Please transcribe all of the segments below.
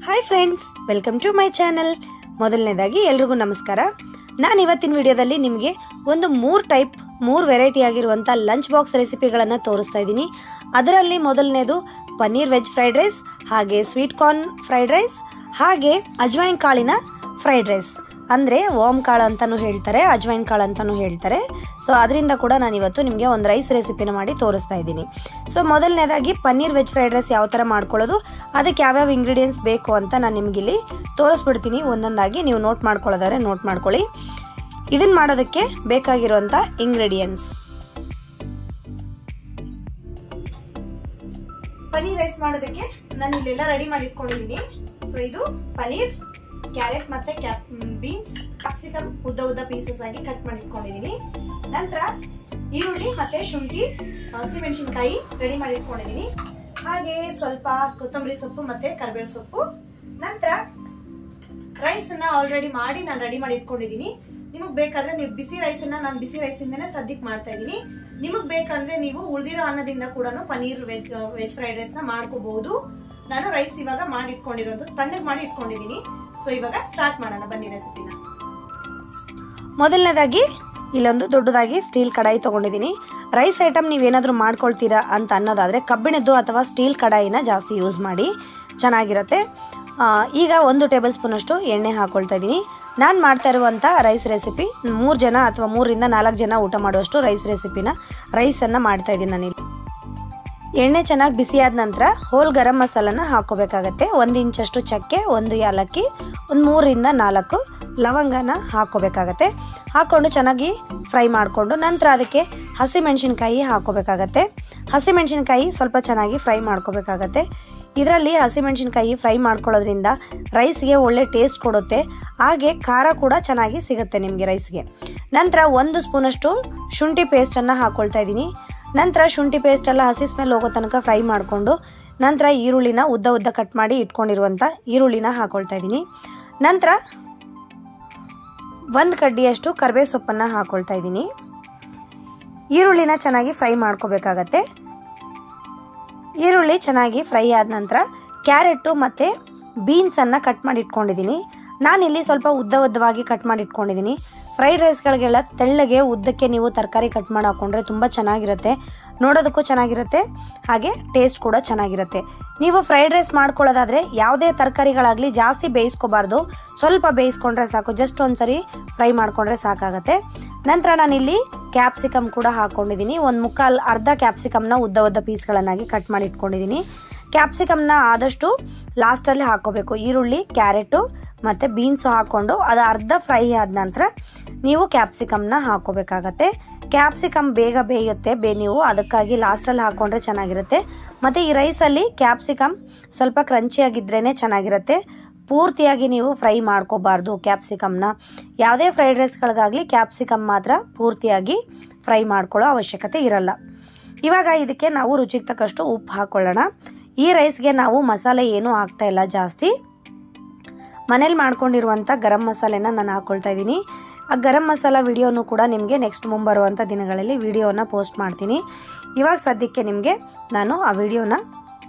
Hi friends, welcome to my channel. ಮೊದಲನೇದಾಗಿ ಎಲ್ರಿಗೂ ನಮಸ್ಕಾರ. ನಾನು ಇವತ್ತಿನ ವಿಡಿಯೋದಲ್ಲಿ ನಿಮಗೆ ಒಂದು ಮೂರು ವೆರೈಟಿ ಆಗಿರುವಂಥ ಲಂಚ್ ಬಾಕ್ಸ್ ರೆಸಿಪಿಗಳನ್ನು ತೋರಿಸ್ತಾ ಇದ್ದೀನಿ. ಅದರಲ್ಲಿ ಮೊದಲನೇದು ಪನ್ನೀರ್ ವೆಜ್ ಫ್ರೈಡ್ ರೈಸ್, ಹಾಗೆ ಸ್ವೀಟ್ ಕಾರ್ನ್ ಫ್ರೈಡ್ ರೈಸ್, ಹಾಗೆ ಅಜ್ವೈನ್ ಕಾಳಿನ ಫ್ರೈಡ್ ರೈಸ್. ಅಂದರೆ ಓಮ್ ಕಾಳು ಅಂತಲೂ ಹೇಳ್ತಾರೆ, ಅಜ್ವೈನ್ ಕಾಳು ಅಂತಲೂ ಹೇಳ್ತಾರೆ. ಸೊ ಅದರಿಂದ ಕೂಡ ನಾನು ಇವತ್ತು ನಿಮಗೆ ಒಂದು ರೈಸ್ ರೆಸಿಪಿನ ಮಾಡಿ ತೋರಿಸ್ತಾ ಇದ್ದೀನಿ. ಸೊ ಮೊದಲನೇದಾಗಿ ಪನ್ನೀರ್ ವೆಜ್ ಫ್ರೈಡ್ ರೈಸ್ ಯಾವ ಥರ ಮಾಡ್ಕೊಳ್ಳೋದು, ಅದಕ್ಕೆ ಯಾವ್ಯಾವ ಇಂಗ್ರೀಡಿಯೆಂಟ್ಸ್ ಬೇಕು ಅಂತ ನಾನು ನಿಮಗಿಲ್ಲಿ ತೋರಿಸ್ಬಿಡ್ತೀನಿ. ಒಂದೊಂದಾಗಿ ನೀವು ನೋಟ್ ಮಾಡ್ಕೊಳ್ಳೋದಾದ್ರೆ ನೋಟ್ ಮಾಡ್ಕೊಳ್ಳಿ. ಇದನ್ನು ಮಾಡೋದಕ್ಕೆ ಬೇಕಾಗಿರುವಂಥ ಇಂಗ್ರೀಡಿಯೆಂಟ್ಸ್: ಪನ್ನೀರ್ ರೈಸ್ ಮಾಡೋದಕ್ಕೆ ನಾನು ಇಲ್ಲೆಲ್ಲ ರೆಡಿ ಮಾಡಿ ಇಟ್ಕೊಂಡಿದ್ದೀನಿ. ಸೊ ಇದು ಪನ್ನೀರ್, ಕ್ಯಾರೆಟ್ ಮತ್ತೆ ಬೀನ್ಸ್, ಕ್ಯಾಪ್ಸಿಕಮ್ ಉದ್ದ ಪೀಸಸ್ ಆಗಿ ಕಟ್ ಮಾಡಿ ಇಟ್ಕೊಂಡಿದ್ದೀನಿ. ನಂತರ ಈರುಳ್ಳಿ ಮತ್ತೆ ಶುಂಠಿ, ಹಸಿಮೆಣಸಿನಕಾಯಿ ರೆಡಿ ಮಾಡಿ ಇಟ್ಕೊಂಡಿದ್ದೀನಿ. ಹಾಗೆ ಸ್ವಲ್ಪ ಕೊತ್ತಂಬರಿ ಸೊಪ್ಪು ಮತ್ತೆ ಕರಿಬೇವು ಸೊಪ್ಪು. ನಂತರ ರೈಸ್ ಅನ್ನ ಆಲ್ರೆಡಿ ನಾನು ರೆಡಿ ಮಾಡಿ ಇಟ್ಕೊಂಡಿದ್ದೀನಿ. ನಿಮಗ್ ಬೇಕಾದ್ರೆ ನೀವು ಬಿಸಿ ರೈಸ್ ಅನ್ನ, ನಾನು ಬಿಸಿ ರೈಸ್ ಇಂದನೇ ಸದ್ಯಕ್ಕೆ ಮಾಡ್ತಾ ಇದ್ದೀನಿ. ನಿಮಗ್ ಬೇಕಂದ್ರೆ ನೀವು ಉಳಿದಿರೋ ಅನ್ನದಿಂದ ಕೂಡ ಪನ್ನೀರ್ ವೆಜ್ ಫ್ರೈಡ್ ರೈಸ್ ನ ಮಾಡ್ಕೋಬಹುದು. ನಾನು ರೈಸ್ ಇವಾಗ ಮಾಡಿ ಇಟ್ಕೊಂಡಿರೋದು, ತಣ್ಣಗೆ ಮಾಡಿ ಇಟ್ಕೊಂಡಿದ್ದೀನಿ. ಸೊ ಇವಾಗ ಸ್ಟಾರ್ಟ್ ಮಾಡೋಣ ಬನ್ನಿ ರೆಸಿಪಿನ. ಮೊದಲನೇದಾಗಿ ಇಲ್ಲೊಂದು ದೊಡ್ಡದಾಗಿ ಸ್ಟೀಲ್ ಕಡಾಯಿ ತಗೊಂಡಿದ್ದೀನಿ. ರೈಸ್ ಐಟಮ್ ನೀವೇನಾದ್ರೂ ಮಾಡ್ಕೊಳ್ತೀರಾ ಅಂತ ಅನ್ನೋದಾದ್ರೆ ಕಬ್ಬಿಣದ್ದು ಅಥವಾ ಸ್ಟೀಲ್ ಕಡಾಯಿನ ಜಾಸ್ತಿ ಯೂಸ್ ಮಾಡಿ, ಚೆನ್ನಾಗಿರುತ್ತೆ. ಈಗ 1 ಟೇಬಲ್ ಸ್ಪೂನ್ ಅಷ್ಟು ಎಣ್ಣೆ ಹಾಕೊಳ್ತಾ ಇದ್ದೀನಿ. ನಾನು ಮಾಡ್ತಾ ಇರುವಂಥ ರೈಸ್ ರೆಸಿಪಿ 3 ಜನ ಅಥವಾ 3 ರಿಂದ 4 ಜನ ಊಟ ಮಾಡುವಷ್ಟು ರೈಸನ್ನು ಮಾಡ್ತಾ ಇದ್ದೀನಿ ನಾನಿಲ್ಲಿ. ಎಣ್ಣೆ ಚೆನ್ನಾಗಿ ಬಿಸಿಯಾದ ನಂತರ ಹೋಲ್ ಗರಂ ಮಸಾಲನ ಹಾಕೋಬೇಕಾಗತ್ತೆ. 1 ಇಂಚಷ್ಟು ಚಕ್ಕೆ, 1 ಏಲಕ್ಕಿ, ಒಂದು 3 ರಿಂದ 4 ಲವಂಗನ ಹಾಕೋಬೇಕಾಗತ್ತೆ. ಹಾಕೊಂಡು ಚೆನ್ನಾಗಿ ಫ್ರೈ ಮಾಡಿಕೊಂಡು ನಂತರ ಅದಕ್ಕೆ ಹಸಿಮೆಣಸಿನಕಾಯಿ ಹಾಕೋಬೇಕಾಗತ್ತೆ. ಹಸಿಮೆಣಸಿನಕಾಯಿ ಸ್ವಲ್ಪ ಚೆನ್ನಾಗಿ ಫ್ರೈ ಮಾಡ್ಕೋಬೇಕಾಗತ್ತೆ. ಇದರಲ್ಲಿ ಹಸಿಮೆಣಸಿನಕಾಯಿ ಫ್ರೈ ಮಾಡ್ಕೊಳ್ಳೋದ್ರಿಂದ ರೈಸ್ಗೆ ಒಳ್ಳೆ ಟೇಸ್ಟ್ ಕೊಡುತ್ತೆ, ಹಾಗೆ ಖಾರ ಕೂಡ ಚೆನ್ನಾಗಿ ಸಿಗುತ್ತೆ ನಿಮಗೆ ರೈಸ್ಗೆ. ನಂತರ 1 ಸ್ಪೂನಷ್ಟು ಶುಂಠಿ ಪೇಸ್ಟನ್ನು ಹಾಕೊಳ್ತಾ ಇದ್ದೀನಿ. ನಂತರ ಶುಂಠಿ ಪೇಸ್ಟ್ ಎಲ್ಲ ಹಸಿ ಸ್ಮೆಲ್ ಹೋಗೋ ತನಕ ಫ್ರೈ ಮಾಡಿಕೊಂಡು ನಂತರ ಈರುಳ್ಳಿನ ಉದ್ದ ಕಟ್ ಮಾಡಿ ಇಟ್ಕೊಂಡಿರುವಂಥ ಈರುಳ್ಳಿನ ಹಾಕೊಳ್ತಾ ಇದ್ದೀನಿ. ನಂತರ 1 ಕಡ್ಡಿಯಷ್ಟು ಕರಿಬೇವು ಸೊಪ್ಪನ್ನು ಹಾಕೊಳ್ತಾ ಇದ್ದೀನಿ. ಈರುಳ್ಳಿನ ಚೆನ್ನಾಗಿ ಫ್ರೈ ಮಾಡ್ಕೋಬೇಕಾಗತ್ತೆ. ಈರುಳ್ಳಿ ಚೆನ್ನಾಗಿ ಫ್ರೈ ಆದ ನಂತರ ಕ್ಯಾರೆಟು ಮತ್ತು ಬೀನ್ಸನ್ನು ಕಟ್ ಮಾಡಿ ಇಟ್ಕೊಂಡಿದ್ದೀನಿ. ನಾನಿಲ್ಲಿ ಸ್ವಲ್ಪ ಉದ್ದವಾಗಿ ಕಟ್ ಮಾಡಿ ಇಟ್ಕೊಂಡಿದ್ದೀನಿ. ಫ್ರೈಡ್ ರೈಸ್ಗಳಿಗೆಲ್ಲ ತೆಳ್ಳಗೆ ಉದ್ದಕ್ಕೆ ನೀವು ತರಕಾರಿ ಕಟ್ ಮಾಡಿ ಹಾಕೊಂಡ್ರೆ ತುಂಬ ಚೆನ್ನಾಗಿರುತ್ತೆ, ನೋಡೋದಕ್ಕೂ ಚೆನ್ನಾಗಿರುತ್ತೆ, ಹಾಗೆ ಟೇಸ್ಟ್ ಕೂಡ ಚೆನ್ನಾಗಿರುತ್ತೆ. ನೀವು ಫ್ರೈಡ್ ರೈಸ್ ಮಾಡ್ಕೊಳ್ಳೋದಾದರೆ ಯಾವುದೇ ತರಕಾರಿಗಳಾಗಲಿ ಜಾಸ್ತಿ ಬೇಯಿಸ್ಕೋಬಾರ್ದು, ಸ್ವಲ್ಪ ಬೇಯಿಸ್ಕೊಂಡ್ರೆ ಸಾಕು, ಜಸ್ಟ್ ಒಂದ್ಸರಿ ಫ್ರೈ ಮಾಡಿಕೊಂಡ್ರೆ ಸಾಕಾಗತ್ತೆ. ನಂತರ ನಾನಿಲ್ಲಿ ಕ್ಯಾಪ್ಸಿಕಮ್ ಕೂಡ ಹಾಕ್ಕೊಂಡಿದ್ದೀನಿ. ಅರ್ಧ ಕ್ಯಾಪ್ಸಿಕಮ್ನ ಉದ್ದ ಪೀಸ್ಗಳನ್ನಾಗಿ ಕಟ್ ಮಾಡಿ ಇಟ್ಕೊಂಡಿದ್ದೀನಿ. ಕ್ಯಾಪ್ಸಿಕಮ್ನ ಆದಷ್ಟು ಲಾಸ್ಟಲ್ಲಿ ಹಾಕ್ಕೋಬೇಕು. ಈರುಳ್ಳಿ, ಕ್ಯಾರೆಟು ಮತ್ತು ಬೀನ್ಸು ಹಾಕ್ಕೊಂಡು ಅದು ಅರ್ಧ ಫ್ರೈ ಆದ ನಂತರ ನೀವು ಕ್ಯಾಪ್ಸಿಕಮ್ನ ಹಾಕ್ಕೋಬೇಕಾಗತ್ತೆ. ಕ್ಯಾಪ್ಸಿಕಮ್ ಬೇಗ ಬೇಯುತ್ತೆ, ನೀವು ಅದಕ್ಕಾಗಿ ಲಾಸ್ಟಲ್ಲಿ ಹಾಕ್ಕೊಂಡ್ರೆ ಚೆನ್ನಾಗಿರುತ್ತೆ. ಮತ್ತು ಈ ರೈಸಲ್ಲಿ ಕ್ಯಾಪ್ಸಿಕಮ್ ಸ್ವಲ್ಪ ಕ್ರಂಚಿಯಾಗಿದ್ರೇ ಚೆನ್ನಾಗಿರುತ್ತೆ. ಪೂರ್ತಿಯಾಗಿ ನೀವು ಫ್ರೈ ಮಾಡ್ಕೋಬಾರ್ದು ಕ್ಯಾಪ್ಸಿಕಮ್ನ. ಯಾವುದೇ ಫ್ರೈಡ್ ರೈಸ್ಗಳಿಗಾಗಲಿ ಕ್ಯಾಪ್ಸಿಕಮ್ ಮಾತ್ರ ಪೂರ್ತಿಯಾಗಿ ಫ್ರೈ ಮಾಡ್ಕೊಳ್ಳೋ ಅವಶ್ಯಕತೆ ಇರಲ್ಲ. ಇವಾಗ ಇದಕ್ಕೆ ನಾವು ರುಚಿಗೆ ತಕ್ಕಷ್ಟು ಉಪ್ಪು ಹಾಕ್ಕೊಳ್ಳೋಣ. ಈ ರೈಸ್ಗೆ ನಾವು ಮಸಾಲೆ ಏನೂ ಹಾಕ್ತಾ ಇಲ್ಲ ಜಾಸ್ತಿ. ಮನೇಲಿ ಮಾಡ್ಕೊಂಡಿರುವಂಥ ಗರಂ ಮಸಾಲೆನ ನಾನು ಹಾಕ್ಕೊಳ್ತಾ ಇದ್ದೀನಿ. ಆ ಗರಂ ಮಸಾಲ ವಿಡಿಯೋನು ಕೂಡ ನಿಮಗೆ ನೆಕ್ಸ್ಟ್ ಮುಂಬರುವಂಥ ದಿನಗಳಲ್ಲಿ ವಿಡಿಯೋನ ಪೋಸ್ಟ್ ಮಾಡ್ತೀನಿ. ಇವಾಗ ಸದ್ಯಕ್ಕೆ ನಿಮಗೆ ನಾನು ಆ ವಿಡಿಯೋನ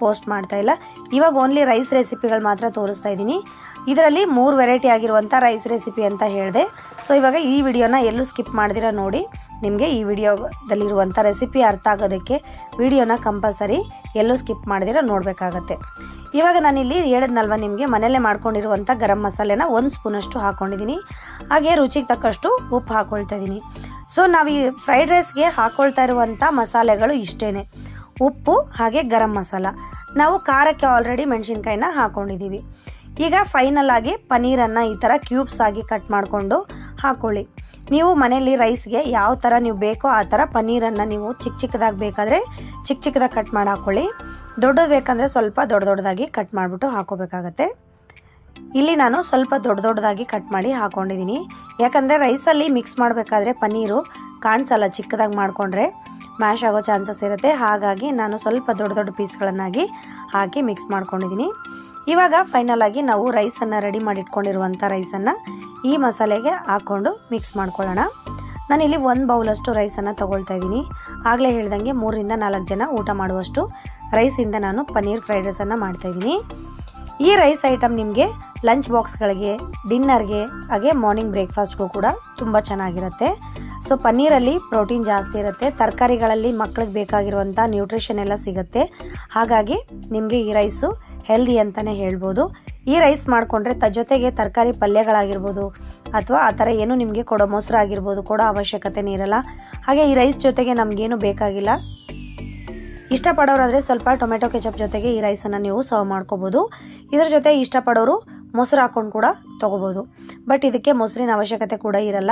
ಪೋಸ್ಟ್ ಮಾಡ್ತಾ ಇಲ್ಲ. ಇವಾಗ ಓನ್ಲಿ ರೈಸ್ ರೆಸಿಪಿಗಳು ಮಾತ್ರ ತೋರಿಸ್ತಾ ಇದ್ದೀನಿ. ಇದರಲ್ಲಿ 3 ವೆರೈಟಿ ಆಗಿರುವಂಥ ರೈಸ್ ರೆಸಿಪಿ ಅಂತ ಹೇಳಿದೆ. ಸೊ ಇವಾಗ ಈ ವಿಡಿಯೋನ ಎಲ್ಲೂ ಸ್ಕಿಪ್ ಮಾಡಿದಿರ ನೋಡಿ. ನಿಮಗೆ ಈ ವಿಡಿಯೋದಲ್ಲಿರುವಂಥ ರೆಸಿಪಿ ಅರ್ಥ ಆಗೋದಕ್ಕೆ ವಿಡಿಯೋನ ಕಂಪಲ್ಸರಿ ಎಲ್ಲೂ ಸ್ಕಿಪ್ ಮಾಡಿದಿರ ನೋಡಬೇಕಾಗತ್ತೆ. ಇವಾಗ ನಾನಿಲ್ಲಿ ಹೇಳಿದ್ನಲ್ವ ನಿಮಗೆ, ಮನೆಯಲ್ಲೇ ಮಾಡ್ಕೊಂಡಿರುವಂಥ ಗರಂ ಮಸಾಲೆನ 1 ಸ್ಪೂನಷ್ಟು ಹಾಕ್ಕೊಂಡಿದ್ದೀನಿ. ಹಾಗೆ ರುಚಿಗೆ ತಕ್ಕಷ್ಟು ಉಪ್ಪು ಹಾಕ್ಕೊಳ್ತಾ ಇದ್ದೀನಿ. ಸೊ ನಾವು ಈ ಫ್ರೈಡ್ ರೈಸ್ಗೆ ಹಾಕ್ಕೊಳ್ತಾ ಇರುವಂಥ ಮಸಾಲೆಗಳು ಇಷ್ಟೇ: ಉಪ್ಪು ಹಾಗೆ ಗರಂ ಮಸಾಲ. ನಾವು ಖಾರಕ್ಕೆ ಆಲ್ರೆಡಿ ಮೆಣಸಿನ್ಕಾಯಿನ ಹಾಕ್ಕೊಂಡಿದ್ದೀವಿ. ಈಗ ಫೈನಲ್ ಆಗಿ ಪನ್ನೀರನ್ನು ಈ ಥರ ಕ್ಯೂಬ್ಸ್ ಆಗಿ ಕಟ್ ಮಾಡಿಕೊಂಡು ಹಾಕ್ಕೊಳ್ಳಿ. ನೀವು ಮನೆಯಲ್ಲಿ ರೈಸ್ಗೆ ಯಾವ ಥರ ನೀವು ಬೇಕೋ ಆ ಥರ ಪನ್ನೀರನ್ನು ನೀವು ಚಿಕ್ಕದಾಗಿ ಬೇಕಾದರೆ ಚಿಕ್ಕದಾಗಿ ಕಟ್ ಮಾಡಿ ಹಾಕ್ಕೊಳ್ಳಿ. ದೊಡ್ಡದು ಬೇಕಂದರೆ ಸ್ವಲ್ಪ ದೊಡ್ಡದಾಗಿ ಕಟ್ ಮಾಡಿಬಿಟ್ಟು ಹಾಕೋಬೇಕಾಗತ್ತೆ. ಇಲ್ಲಿ ನಾನು ಸ್ವಲ್ಪ ದೊಡ್ಡದಾಗಿ ಕಟ್ ಮಾಡಿ ಹಾಕ್ಕೊಂಡಿದ್ದೀನಿ. ಯಾಕಂದರೆ ರೈಸಲ್ಲಿ ಮಿಕ್ಸ್ ಮಾಡಬೇಕಾದ್ರೆ ಪನ್ನೀರು ಕಾಣಿಸಲ್ಲ, ಚಿಕ್ಕದಾಗಿ ಮಾಡಿಕೊಂಡ್ರೆ ಮ್ಯಾಶ್ ಆಗೋ ಚಾನ್ಸಸ್ ಇರುತ್ತೆ. ಹಾಗಾಗಿ ನಾನು ಸ್ವಲ್ಪ ದೊಡ್ಡ ಪೀಸ್ಗಳನ್ನಾಗಿ ಹಾಕಿ ಮಿಕ್ಸ್ ಮಾಡ್ಕೊಂಡಿದ್ದೀನಿ. ಇವಾಗ ಫೈನಲ್ ಆಗಿ ನಾವು ರೈಸನ್ನು ರೆಡಿ ಮಾಡಿ ಇಟ್ಕೊಂಡಿರುವಂಥ ರೈಸನ್ನು ಈ ಮಸಾಲೆಗೆ ಹಾಕ್ಕೊಂಡು ಮಿಕ್ಸ್ ಮಾಡ್ಕೊಳ್ಳೋಣ. ನಾನಿಲ್ಲಿ 1 ಬೌಲಷ್ಟು ರೈಸನ್ನು ತೊಗೊಳ್ತಾ ಇದ್ದೀನಿ. ಆಗಲೇ ಹೇಳ್ದಂಗೆ 3 ರಿಂದ 4 ಜನ ಊಟ ಮಾಡುವಷ್ಟು ರೈಸಿಂದ ನಾನು ಪನ್ನೀರ್ ಫ್ರೈಡ್ ರೈಸನ್ನು ಮಾಡ್ತಾಯಿದ್ದೀನಿ. ಈ ರೈಸ್ ಐಟಮ್ ನಿಮಗೆ ಲಂಚ್ ಬಾಕ್ಸ್ಗಳಿಗೆ, ಡಿನ್ನರ್ಗೆ, ಹಾಗೆ ಮಾರ್ನಿಂಗ್ ಬ್ರೇಕ್ಫಾಸ್ಟ್ಗೂ ಕೂಡ ತುಂಬ ಚೆನ್ನಾಗಿರುತ್ತೆ. ಸೊ ಪನ್ನೀರಲ್ಲಿ ಪ್ರೋಟೀನ್ ಜಾಸ್ತಿ ಇರುತ್ತೆ, ತರಕಾರಿಗಳಲ್ಲಿ ಮಕ್ಕಳಿಗೆ ಬೇಕಾಗಿರುವಂಥ ನ್ಯೂಟ್ರಿಷನ್ ಎಲ್ಲ ಸಿಗುತ್ತೆ. ಹಾಗಾಗಿ ನಿಮಗೆ ಈ ರೈಸು ಹೆಲ್ದಿ ಅಂತಲೇ ಹೇಳ್ಬೋದು. ಈ ರೈಸ್ ಮಾಡಿಕೊಂಡ್ರೆ ಜೊತೆಗೆ ತರಕಾರಿ ಪಲ್ಯಗಳಾಗಿರ್ಬೋದು ಅಥವಾ ಆ ಥರ ಏನು ನಿಮಗೆ ಕೊಡೋ ಮೊಸರು ಆಗಿರ್ಬೋದು ಕೊಡೋ ಅವಶ್ಯಕತೆನೇ ಇರಲ್ಲ. ಹಾಗೆ ಈ ರೈಸ್ ಜೊತೆಗೆ ನಮಗೇನು ಬೇಕಾಗಿಲ್ಲ. ಇಷ್ಟಪಡೋರಾದರೆ ಸ್ವಲ್ಪ ಟೊಮೆಟೊ ಕೆಚಪ್ ಜೊತೆಗೆ ಈ ರೈಸನ್ನು ನೀವು ಸರ್ವ್ ಮಾಡ್ಕೋಬೋದು. ಇದರ ಜೊತೆ ಇಷ್ಟಪಡೋರು ಮೊಸರು ಹಾಕ್ಕೊಂಡು ಕೂಡ ತೊಗೋಬೋದು. ಬಟ್ ಇದಕ್ಕೆ ಮೊಸರಿನ ಅವಶ್ಯಕತೆ ಕೂಡ ಇರಲ್ಲ,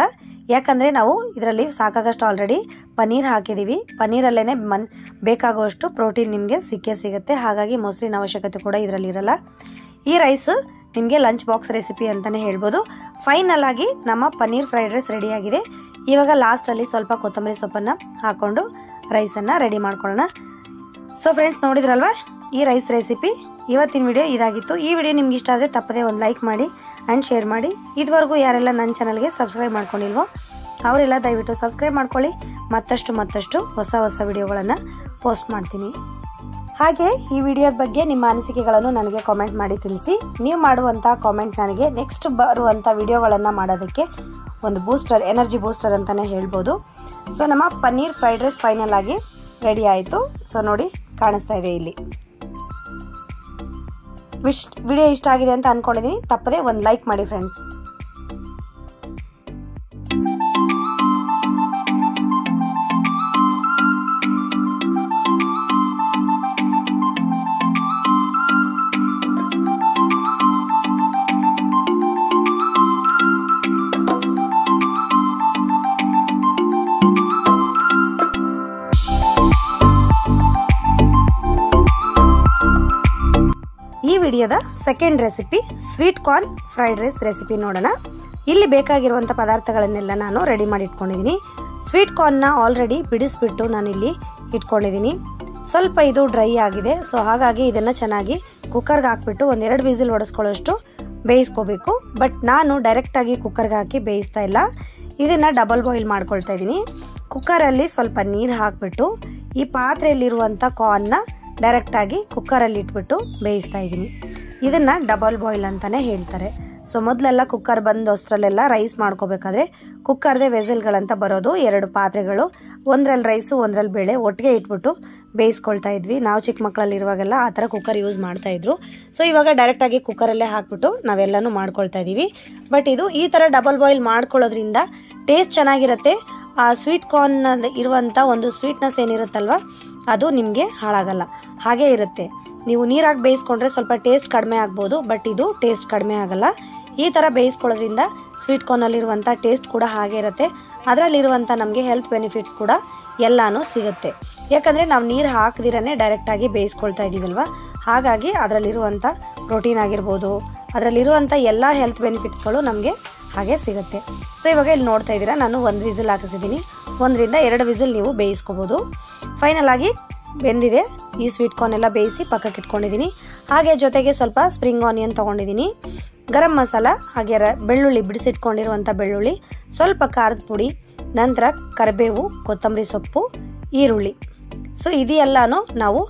ಯಾಕಂದರೆ ನಾವು ಇದರಲ್ಲಿ ಸಾಕಾಗಷ್ಟು ಆಲ್ರೆಡಿ ಪನ್ನೀರ್ ಹಾಕಿದ್ದೀವಿ. ಪನ್ನೀರಲ್ಲೇ ಬೇಕಾಗುವಷ್ಟು ಪ್ರೋಟೀನ್ ನಿಮಗೆ ಸಿಗುತ್ತೆ. ಹಾಗಾಗಿ ಮೊಸರಿನ ಅವಶ್ಯಕತೆ ಕೂಡ ಇದರಲ್ಲಿ ಇರಲ್ಲ. ಈ ರೈಸ್ ನಿಮಗೆ ಲಂಚ್ ಬಾಕ್ಸ್ ರೆಸಿಪಿ ಅಂತಲೇ ಹೇಳ್ಬೋದು. ಫೈನಲ್ ಆಗಿ ನಮ್ಮ ಪನ್ನೀರ್ ಫ್ರೈಡ್ ರೈಸ್ ರೆಡಿಯಾಗಿದೆ. ಇವಾಗ ಲಾಸ್ಟಲ್ಲಿ ಸ್ವಲ್ಪ ಕೊತ್ತಂಬರಿ ಸೊಪ್ಪನ್ನು ಹಾಕ್ಕೊಂಡು ರೈಸನ್ನು ರೆಡಿ ಮಾಡ್ಕೊಳ್ಳೋಣ. ಸೊ ಫ್ರೆಂಡ್ಸ್, ನೋಡಿದ್ರಲ್ವ ಈ ರೈಸ್ ರೆಸಿಪಿ. ಇವತ್ತಿನ ವಿಡಿಯೋ ಇದಾಗಿತ್ತು. ಈ ವಿಡಿಯೋ ನಿಮ್ಗೆ ಇಷ್ಟ ಆದರೆ ತಪ್ಪದೇ ಒಂದು ಲೈಕ್ ಮಾಡಿ ಆ್ಯಂಡ್ ಶೇರ್ ಮಾಡಿ. ಇದುವರೆಗೂ ಯಾರೆಲ್ಲ ನನ್ನ ಚಾನಲ್ಗೆ ಸಬ್ಸ್ಕ್ರೈಬ್ ಮಾಡ್ಕೊಂಡಿಲ್ವೋ ಅವರೆಲ್ಲ ದಯವಿಟ್ಟು ಸಬ್ಸ್ಕ್ರೈಬ್ ಮಾಡ್ಕೊಳ್ಳಿ. ಮತ್ತಷ್ಟು ಹೊಸ ವಿಡಿಯೋಗಳನ್ನು ಪೋಸ್ಟ್ ಮಾಡ್ತೀನಿ. ಹಾಗೆ ಈ ವಿಡಿಯೋದ ಬಗ್ಗೆ ನಿಮ್ಮ ಅನಿಸಿಕೆಗಳನ್ನು ನನಗೆ ಕಾಮೆಂಟ್ ಮಾಡಿ ತಿಳಿಸಿ. ನೀವು ಮಾಡುವಂಥ ಕಾಮೆಂಟ್ ನನಗೆ ನೆಕ್ಸ್ಟ್ ಬರುವಂಥ ವಿಡಿಯೋಗಳನ್ನು ಮಾಡೋದಕ್ಕೆ ಒಂದು ಬೂಸ್ಟರ್, ಎನರ್ಜಿ ಬೂಸ್ಟರ್ ಅಂತಲೇ ಹೇಳ್ಬೋದು. ಸೊ ನಮ್ಮ ಪನ್ನೀರ್ ಫ್ರೈಡ್ ರೈಸ್ ಫೈನಲ್ ಆಗಿ ರೆಡಿ ಆಯಿತು. ಸೊ ನೋಡಿ, ಕಾಣಿಸ್ತಾ ಇದೆ ಇಲ್ಲಿ. ವಿಡಿಯೋ ಇಷ್ಟ ಆಗಿದೆ ಅಂತ ಅಂದ್ಕೊಂಡಿದ್ದೀನಿ. ತಪ್ಪದೆ ಒಂದು ಲೈಕ್ ಮಾಡಿ ಫ್ರೆಂಡ್ಸ್. ಈ ವಿಡಿಯೋದ second recipe sweet corn fried rice recipe ನೋಡೋಣ. ಇಲ್ಲಿ ಬೇಕಾಗಿರುವಂಥ ಪದಾರ್ಥಗಳನ್ನೆಲ್ಲ ನಾನು ರೆಡಿ ಮಾಡಿ ಇಟ್ಕೊಂಡಿದ್ದೀನಿ. ಸ್ವೀಟ್ ಕಾರ್ನ್ನ ಆಲ್ರೆಡಿ ಬಿಡಿಸ್ಬಿಟ್ಟು ನಾನಿಲ್ಲಿ ಇಟ್ಕೊಂಡಿದ್ದೀನಿ. ಸ್ವಲ್ಪ ಇದು ಡ್ರೈ ಆಗಿದೆ. ಸೊ ಹಾಗಾಗಿ ಇದನ್ನು ಚೆನ್ನಾಗಿ ಕುಕ್ಕರ್ಗೆ ಹಾಕ್ಬಿಟ್ಟು ಒಂದೆರಡು ವಿಸಿಲ್ ಹೊಡೆಸ್ಕೊಳ್ಳೋಷ್ಟು ಬೇಯಿಸ್ಕೋಬೇಕು. ಬಟ್ ನಾನು ಡೈರೆಕ್ಟಾಗಿ ಕುಕ್ಕರ್ಗೆ ಹಾಕಿ ಬೇಯಿಸ್ತಾ ಇಲ್ಲ, ಇದನ್ನು ಡಬಲ್ ಬಾಯ್ಲ್ ಮಾಡ್ಕೊಳ್ತಾ ಇದ್ದೀನಿ. ಕುಕ್ಕರಲ್ಲಿ ಸ್ವಲ್ಪ ನೀರು ಹಾಕಿಬಿಟ್ಟು ಈ ಪಾತ್ರೆಯಲ್ಲಿರುವಂಥ ಕಾರ್ನ್ನ ಡೈರೆಕ್ಟಾಗಿ ಕುಕ್ಕರಲ್ಲಿ ಇಟ್ಬಿಟ್ಟು ಬೇಯಿಸ್ತಾ ಇದ್ದೀನಿ. ಇದನ್ನು ಡಬಲ್ ಬಾಯ್ಲ್ ಅಂತಲೇ ಹೇಳ್ತಾರೆ. ಸೊ ಮೊದಲೆಲ್ಲ ಕುಕ್ಕರ್ ಬಂದಷ್ಟರಲ್ಲೆಲ್ಲ ರೈಸ್ ಮಾಡ್ಕೋಬೇಕಾದ್ರೆ ಕುಕ್ಕರ್ದೇ ವೆಸಲ್ಗಳಂತ ಬರೋದು, 2 ಪಾತ್ರೆಗಳು, ಒಂದರಲ್ಲಿ ರೈಸು ಒಂದರಲ್ಲಿ ಬೇಳೆ ಒಟ್ಟಿಗೆ ಇಟ್ಬಿಟ್ಟು ಬೇಯಿಸ್ಕೊಳ್ತಾ ಇದ್ವಿ. ನಾವು ಚಿಕ್ಕ ಮಕ್ಕಳಲ್ಲಿರುವಾಗೆಲ್ಲ ಆ ಥರ ಕುಕ್ಕರ್ ಯೂಸ್ ಮಾಡ್ತಾಯಿದ್ರು. ಸೊ ಇವಾಗ ಡೈರೆಕ್ಟಾಗಿ ಕುಕ್ಕರಲ್ಲೇ ಹಾಕ್ಬಿಟ್ಟು ನಾವೆಲ್ಲನೂ ಮಾಡ್ಕೊಳ್ತಾ ಇದ್ದೀವಿ. ಬಟ್ ಇದು ಈ ಥರ ಡಬಲ್ ಬಾಯ್ಲ್ ಮಾಡ್ಕೊಳ್ಳೋದ್ರಿಂದ ಟೇಸ್ಟ್ ಚೆನ್ನಾಗಿರುತ್ತೆ. ಆ ಸ್ವೀಟ್ ಕಾರ್ನಲ್ಲಿ ಇರುವಂಥ ಒಂದು ಸ್ವೀಟ್ನೆಸ್ ಏನಿರುತ್ತಲ್ವ ಅದು ನಿಮಗೆ ಹಾಳಾಗಲ್ಲ, ಹಾಗೇ ಇರುತ್ತೆ. ನೀವು ನೀರಾಗಿ ಬೇಯಿಸ್ಕೊಂಡ್ರೆ ಸ್ವಲ್ಪ ಟೇಸ್ಟ್ ಕಡಿಮೆ ಆಗ್ಬೋದು, ಬಟ್ ಇದು ಟೇಸ್ಟ್ ಕಡಿಮೆ ಆಗಲ್ಲ. ಈ ಥರ ಬೇಯಿಸ್ಕೊಳ್ಳೋದ್ರಿಂದ ಸ್ವೀಟ್ ಕಾರ್ನಲ್ಲಿರುವಂಥ ಟೇಸ್ಟ್ ಕೂಡ ಹಾಗೆ ಇರುತ್ತೆ. ಅದರಲ್ಲಿರುವಂಥ ನಮಗೆ ಹೆಲ್ತ್ ಬೆನಿಫಿಟ್ಸ್ ಕೂಡ ಎಲ್ಲನೂ ಸಿಗುತ್ತೆ. ಯಾಕಂದರೆ ನಾವು ನೀರು ಹಾಕದಿರೇ ಡೈರೆಕ್ಟಾಗಿ ಬೇಯಿಸ್ಕೊಳ್ತಾ ಇದ್ದೀವಲ್ವ, ಹಾಗಾಗಿ ಅದರಲ್ಲಿರುವಂಥ ಪ್ರೋಟೀನ್ ಆಗಿರ್ಬೋದು, ಅದರಲ್ಲಿರುವಂಥ ಎಲ್ಲ ಹೆಲ್ತ್ ಬೆನಿಫಿಟ್ಸ್ಗಳು ನಮಗೆ ಹಾಗೆ ಸಿಗುತ್ತೆ. ಸೊ ಇವಾಗ ಇಲ್ಲಿ ನೋಡ್ತಾ ಇದ್ದೀರಾ, ನಾನು 1 ವಿಸಿಲ್ ಹಾಕಿಸಿದ್ದೀನಿ. 1ರಿಂದ 2 ವಿಸಿಲ್ ನೀವು ಬೇಯಿಸ್ಕೋಬೋದು. ಫೈನಲ್ ಆಗಿ ಬೆಂದಿದೆ. ಈ ಸ್ವೀಟ್ ಕಾರ್ನ್ ಎಲ್ಲ ಬೇಯಿಸಿ ಪಕ್ಕಕ್ಕೆ ಇಟ್ಕೊಂಡಿದ್ದೀನಿ. ಹಾಗೆ ಜೊತೆಗೆ ಸ್ವಲ್ಪ ಸ್ಪ್ರಿಂಗ್ ಆನಿಯನ್ ತೊಗೊಂಡಿದ್ದೀನಿ, ಗರಂ ಮಸಾಲ, ಹಾಗೆ ಬೆಳ್ಳುಳ್ಳಿ, ಬಿಡಿಸಿಟ್ಕೊಂಡಿರುವಂಥ ಬೆಳ್ಳುಳ್ಳಿ, ಸ್ವಲ್ಪ ಖಾರದ ಪುಡಿ, ನಂತರ ಕರಿಬೇವು, ಕೊತ್ತಂಬರಿ ಸೊಪ್ಪು, ಈರುಳ್ಳಿ. ಸೊ ಇದೆಲ್ಲನೂ ನಾವು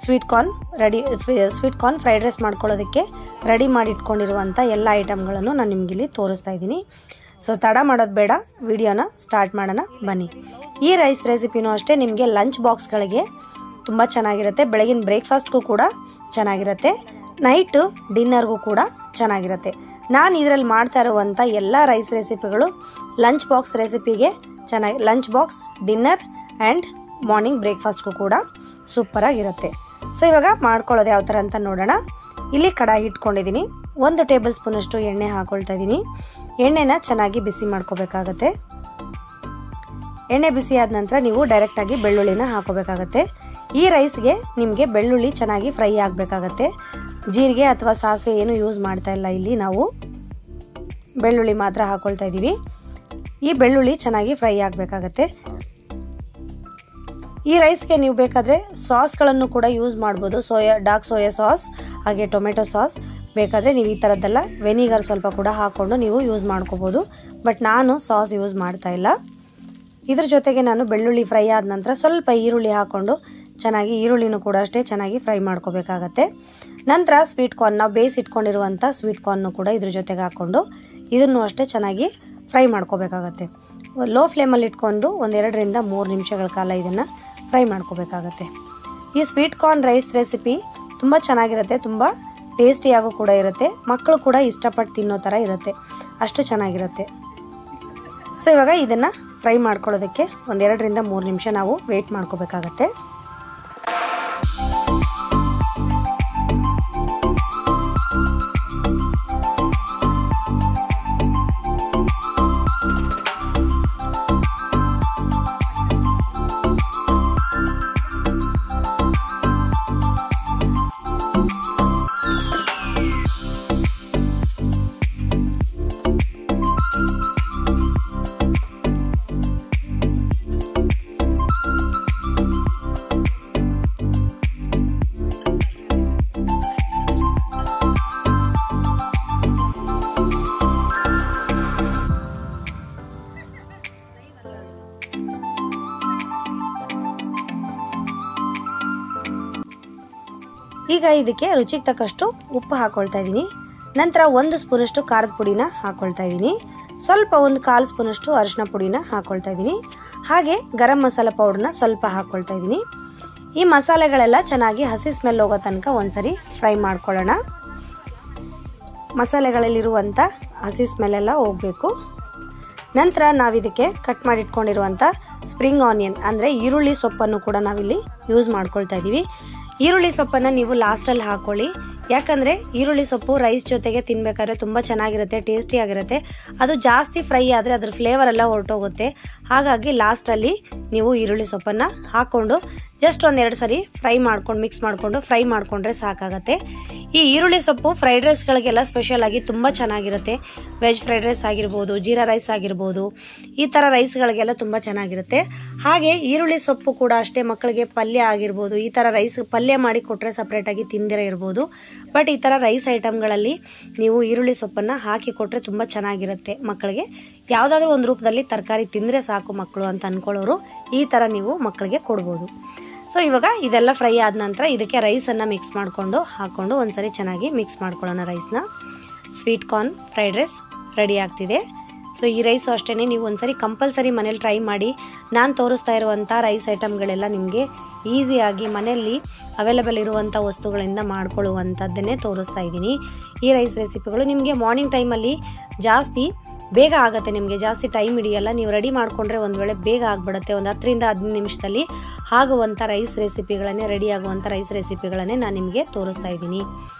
ಸ್ವೀಟ್ ಕಾರ್ನ್ ಫ್ರೈಡ್ ರೈಸ್ ಮಾಡ್ಕೊಳ್ಳೋದಕ್ಕೆ ರೆಡಿ ಮಾಡಿ ಇಟ್ಕೊಂಡಿರುವಂಥ ಎಲ್ಲ ಐಟಮ್ಗಳನ್ನು ನಾನು ನಿಮಗಿಲ್ಲಿ ತೋರಿಸ್ತಾ ಇದ್ದೀನಿ. ಸೊ ತಡ ಮಾಡೋದು ಬೇಡ, ವಿಡಿಯೋನ ಸ್ಟಾರ್ಟ್ ಮಾಡೋಣ ಬನ್ನಿ. ಈ ರೈಸ್ ರೆಸಿಪಿನೂ ಅಷ್ಟೇ ನಿಮಗೆ ಲಂಚ್ ಬಾಕ್ಸ್ಗಳಿಗೆ ತುಂಬ ಚೆನ್ನಾಗಿರುತ್ತೆ. ಬೆಳಗಿನ ಬ್ರೇಕ್ಫಾಸ್ಟ್ಗೂ ಕೂಡ ಚೆನ್ನಾಗಿರುತ್ತೆ, ನೈಟು ಡಿನ್ನರ್ಗೂ ಕೂಡ ಚೆನ್ನಾಗಿರುತ್ತೆ. ನಾನು ಇದರಲ್ಲಿ ಮಾಡ್ತಾ ಇರುವಂಥ ಎಲ್ಲ ರೈಸ್ ರೆಸಿಪಿಗಳು ಲಂಚ್ ಬಾಕ್ಸ್ ರೆಸಿಪಿಗೆ lunch box, dinner and morning ಬ್ರೇಕ್ಫಾಸ್ಟ್ಗೂ ಕೂಡ ಸೂಪರಾಗಿರುತ್ತೆ. ಸೊ ಇವಾಗ ಮಾಡ್ಕೊಳ್ಳೋದು ಯಾವ ಥರ ಅಂತ ನೋಡೋಣ. ಇಲ್ಲಿ ಕಡಾಯಿ ಇಟ್ಕೊಂಡಿದ್ದೀನಿ. 1 ಟೇಬಲ್ ಸ್ಪೂನಷ್ಟು ಎಣ್ಣೆ ಹಾಕ್ಕೊಳ್ತಾ ಇದ್ದೀನಿ. ಎಣ್ಣೆನ ಚೆನ್ನಾಗಿ ಬಿಸಿ ಮಾಡ್ಕೋಬೇಕಾಗತ್ತೆ. ಎಣ್ಣೆ ಬಿಸಿ ಆದ ನಂತರ ನೀವು ಡೈರೆಕ್ಟಾಗಿ ಬೆಳ್ಳುಳ್ಳಿನ ಹಾಕೋಬೇಕಾಗತ್ತೆ. ಈ ರೈಸ್ಗೆ ನಿಮಗೆ ಬೆಳ್ಳುಳ್ಳಿ ಚೆನ್ನಾಗಿ ಫ್ರೈ ಆಗಬೇಕಾಗತ್ತೆ. ಜೀರಿಗೆ ಅಥವಾ ಸಾಸಿವೆ ಏನು ಯೂಸ್ ಮಾಡ್ತಾ ಇಲ್ಲ, ಇಲ್ಲಿ ನಾವು ಬೆಳ್ಳುಳ್ಳಿ ಮಾತ್ರ ಹಾಕ್ಕೊಳ್ತಾ ಇದ್ದೀವಿ. ಈ ಬೆಳ್ಳುಳ್ಳಿ ಚೆನ್ನಾಗಿ ಫ್ರೈ ಆಗಬೇಕಾಗತ್ತೆ. ಈ ರೈಸ್ಗೆ ನೀವು ಬೇಕಾದರೆ ಸಾಸ್ಗಳನ್ನು ಕೂಡ ಯೂಸ್ ಮಾಡ್ಬೋದು. ಡಾರ್ಕ್ ಸೋಯಾ ಸಾಸ್, ಹಾಗೆ ಟೊಮೆಟೊ ಸಾಸ್ ಬೇಕಾದರೆ ನೀವು ಈ ಥರದ್ದೆಲ್ಲ ವೆನಿಗರ್ ಸ್ವಲ್ಪ ಕೂಡ ಹಾಕ್ಕೊಂಡು ನೀವು ಯೂಸ್ ಮಾಡ್ಕೋಬೋದು. ಬಟ್ ನಾನು ಸಾಸ್ ಯೂಸ್ ಮಾಡ್ತಾ ಇಲ್ಲ. ಇದ್ರ ಜೊತೆಗೆ ನಾನು ಬೆಳ್ಳುಳ್ಳಿ ಫ್ರೈ ಆದ ನಂತರ ಸ್ವಲ್ಪ ಈರುಳ್ಳಿ ಹಾಕ್ಕೊಂಡು ಚೆನ್ನಾಗಿ ಈರುಳ್ಳಿನೂ ಕೂಡ ಅಷ್ಟೇ ಚೆನ್ನಾಗಿ ಫ್ರೈ ಮಾಡ್ಕೋಬೇಕಾಗತ್ತೆ. ನಂತರ ಸ್ವೀಟ್ ಕಾರ್ನ್ ನಾವು ಬೇಯಿಸಿಟ್ಕೊಂಡಿರುವಂಥ ಸ್ವೀಟ್ ಕಾರ್ನು ಕೂಡ ಇದ್ರ ಜೊತೆಗೆ ಹಾಕ್ಕೊಂಡು ಇದನ್ನು ಅಷ್ಟೇ ಚೆನ್ನಾಗಿ ಫ್ರೈ ಮಾಡ್ಕೋಬೇಕಾಗತ್ತೆ. ಲೋ ಫ್ಲೇಮಲ್ಲಿ ಇಟ್ಕೊಂಡು 1-2 3 ನಿಮಿಷಗಳ ಕಾಲ ಇದನ್ನು ಫ್ರೈ ಮಾಡ್ಕೋಬೇಕಾಗತ್ತೆ. ಈ ಸ್ವೀಟ್ ಕಾರ್ನ್ ರೈಸ್ ರೆಸಿಪಿ ತುಂಬ ಚೆನ್ನಾಗಿರುತ್ತೆ, ತುಂಬ ಟೇಸ್ಟಿಯಾಗೂ ಕೂಡ ಇರುತ್ತೆ, ಮಕ್ಕಳು ಕೂಡ ಇಷ್ಟಪಟ್ಟು ತಿನ್ನೋ ಥರ ಇರುತ್ತೆ, ಅಷ್ಟು ಚೆನ್ನಾಗಿರುತ್ತೆ. ಸೊ ಇವಾಗ ಇದನ್ನು ಫ್ರೈ ಮಾಡ್ಕೊಳ್ಳೋದಕ್ಕೆ 1-2 3 ನಿಮಿಷ ನಾವು ವೆಯ್ಟ್ ಮಾಡ್ಕೋಬೇಕಾಗತ್ತೆ. ಈಗ ಇದಕ್ಕೆ ರುಚಿಗೆ ತಕ್ಕಷ್ಟು ಉಪ್ಪು ಹಾಕ್ಕೊಳ್ತಾ ಇದ್ದೀನಿ. ನಂತರ 1 ಸ್ಪೂನಷ್ಟು ಖಾರದ ಪುಡಿನ ಹಾಕ್ಕೊಳ್ತಾ ಇದ್ದೀನಿ. ಸ್ವಲ್ಪ 1/4 ಸ್ಪೂನಷ್ಟು ಅರಿಶಿನ ಪುಡಿನ ಹಾಕ್ಕೊಳ್ತಾ ಇದ್ದೀನಿ. ಹಾಗೆ ಗರಂ ಮಸಾಲ ಪೌಡರ್ನ ಸ್ವಲ್ಪ ಹಾಕ್ಕೊಳ್ತಾ ಇದ್ದೀನಿ. ಈ ಮಸಾಲೆಗಳೆಲ್ಲ ಚೆನ್ನಾಗಿ ಹಸಿ ಸ್ಮೆಲ್ ಹೋಗೋ ತನಕ ಒಂದ್ಸರಿ ಫ್ರೈ ಮಾಡ್ಕೊಳ್ಳೋಣ. ಮಸಾಲೆಗಳಲ್ಲಿರುವಂಥ ಹಸಿ ಸ್ಮೆಲ್ಲೆಲ್ಲ ಹೋಗಬೇಕು. ನಂತರ ನಾವಿದಕ್ಕೆ ಕಟ್ ಮಾಡಿಟ್ಕೊಂಡಿರುವಂಥ ಸ್ಪ್ರಿಂಗ್ ಆನಿಯನ್ ಅಂದರೆ ಈರುಳ್ಳಿ ಸೊಪ್ಪನ್ನು ಕೂಡ ನಾವಿಲ್ಲಿ ಯೂಸ್ ಮಾಡ್ಕೊಳ್ತಾ ಇದ್ದೀವಿ. ಈರುಳ್ಳಿ ಸೊಪ್ಪನ್ನು ನೀವು ಲಾಸ್ಟಲ್ಲಿ ಹಾಕ್ಕೊಳ್ಳಿ, ಯಾಕಂದರೆ ಈರುಳ್ಳಿ ಸೊಪ್ಪು ರೈಸ್ ಜೊತೆಗೆ ತಿನ್ನಬೇಕಾದ್ರೆ ತುಂಬ ಚೆನ್ನಾಗಿರುತ್ತೆ, ಟೇಸ್ಟಿಯಾಗಿರುತ್ತೆ. ಅದು ಜಾಸ್ತಿ ಫ್ರೈ ಆದರೆ ಅದ್ರ ಫ್ಲೇವರ್ ಎಲ್ಲ ಹೊರಟೋಗುತ್ತೆ. ಹಾಗಾಗಿ ಲಾಸ್ಟಲ್ಲಿ ನೀವು ಈರುಳ್ಳಿ ಸೊಪ್ಪನ್ನು ಹಾಕ್ಕೊಂಡು ಜಸ್ಟ್ 1-2 ಸರಿ ಫ್ರೈ ಮಾಡ್ಕೊಂಡು ಮಿಕ್ಸ್ ಮಾಡಿಕೊಂಡು ಫ್ರೈ ಮಾಡಿಕೊಂಡ್ರೆ ಸಾಕಾಗತ್ತೆ. ಈ ಈರುಳ್ಳಿ ಸೊಪ್ಪು ಫ್ರೈಡ್ ರೈಸ್ಗಳಿಗೆಲ್ಲ ಸ್ಪೆಷಲಾಗಿ ತುಂಬ ಚೆನ್ನಾಗಿರುತ್ತೆ. ವೆಜ್ ಫ್ರೈಡ್ ರೈಸ್ ಆಗಿರ್ಬೋದು, ಜೀರಾ ರೈಸ್ ಆಗಿರ್ಬೋದು, ಈ ಥರ ರೈಸ್ಗಳಿಗೆಲ್ಲ ತುಂಬ ಚೆನ್ನಾಗಿರುತ್ತೆ. ಹಾಗೆ ಈರುಳ್ಳಿ ಸೊಪ್ಪು ಕೂಡ ಅಷ್ಟೇ ಮಕ್ಕಳಿಗೆ ಪಲ್ಯ ಆಗಿರ್ಬೋದು, ಈ ಥರ ರೈಸ್ ಪಲ್ಯ ಮಾಡಿ ಕೊಟ್ಟರೆ ಸಪ್ರೇಟಾಗಿ ತಿಂದಿರ ಇರ್ಬೋದು. ಬಟ್ ಈ ಥರ ರೈಸ್ ಐಟಮ್ಗಳಲ್ಲಿ ನೀವು ಈರುಳ್ಳಿ ಸೊಪ್ಪನ್ನು ಹಾಕಿ ಕೊಟ್ಟರೆ ತುಂಬ ಚೆನ್ನಾಗಿರುತ್ತೆ. ಮಕ್ಕಳಿಗೆ ಯಾವುದಾದ್ರೂ ಒಂದು ರೂಪದಲ್ಲಿ ತರಕಾರಿ ತಿಂದರೆ ಸಾಕು ಮಕ್ಕಳು ಅಂತ ಅಂದ್ಕೊಳ್ಳೋರು ಈ ಥರ ನೀವು ಮಕ್ಕಳಿಗೆ ಕೊಡ್ಬೋದು. ಸೊ ಇವಾಗ ಇದೆಲ್ಲ ಫ್ರೈ ಆದ ನಂತರ ಇದಕ್ಕೆ ರೈಸನ್ನು ಮಿಕ್ಸ್ ಮಾಡಿಕೊಂಡು ಹಾಕ್ಕೊಂಡು ಒಂದ್ಸರಿ ಚೆನ್ನಾಗಿ ಮಿಕ್ಸ್ ಮಾಡ್ಕೊಳ್ಳೋಣ ರೈಸ್ನ. Sweet corn fried rice ready ಆಗ್ತಿದೆ. ಸೊ ಈ ರೈಸು ಅಷ್ಟೇ ನೀವು ಒಂದ್ಸರಿ ಕಂಪಲ್ಸರಿ ಮನೇಲಿ ಟ್ರೈ ಮಾಡಿ. ನಾನು ತೋರಿಸ್ತಾ ಇರುವಂಥ ರೈಸ್ ಐಟಮ್ಗಳೆಲ್ಲ ನಿಮಗೆ ಈಸಿಯಾಗಿ ಮನೆಯಲ್ಲಿ ಅವೈಲೇಬಲ್ ಇರುವಂಥ ವಸ್ತುಗಳಿಂದ ಮಾಡ್ಕೊಳ್ಳುವಂಥದ್ದನ್ನೇ ತೋರಿಸ್ತಾ ಇದ್ದೀನಿ. ಈ ರೈಸ್ ರೆಸಿಪಿಗಳು ನಿಮಗೆ ಮಾರ್ನಿಂಗ್ ಟೈಮಲ್ಲಿ ಜಾಸ್ತಿ ಬೇಗ ಆಗುತ್ತೆ, ನಿಮಗೆ ಜಾಸ್ತಿ ಟೈಮ್ ಹಿಡಿಯಲ್ಲ. ನೀವು ರೆಡಿ ಮಾಡಿಕೊಂಡ್ರೆ ಒಂದು ವೇಳೆ ಬೇಗ ಆಗಿಬಿಡುತ್ತೆ. ಒಂದು 10-15 ನಿಮಿಷದಲ್ಲಿ ಆಗುವಂಥ ರೈಸ್ ರೆಸಿಪಿಗಳನ್ನೇ ರೆಡಿ ಆಗುವಂಥ ರೈಸ್ ರೆಸಿಪಿಗಳನ್ನೇ ನಾನು ನಿಮಗೆ ತೋರಿಸ್ತಾ ಇದ್ದೀನಿ.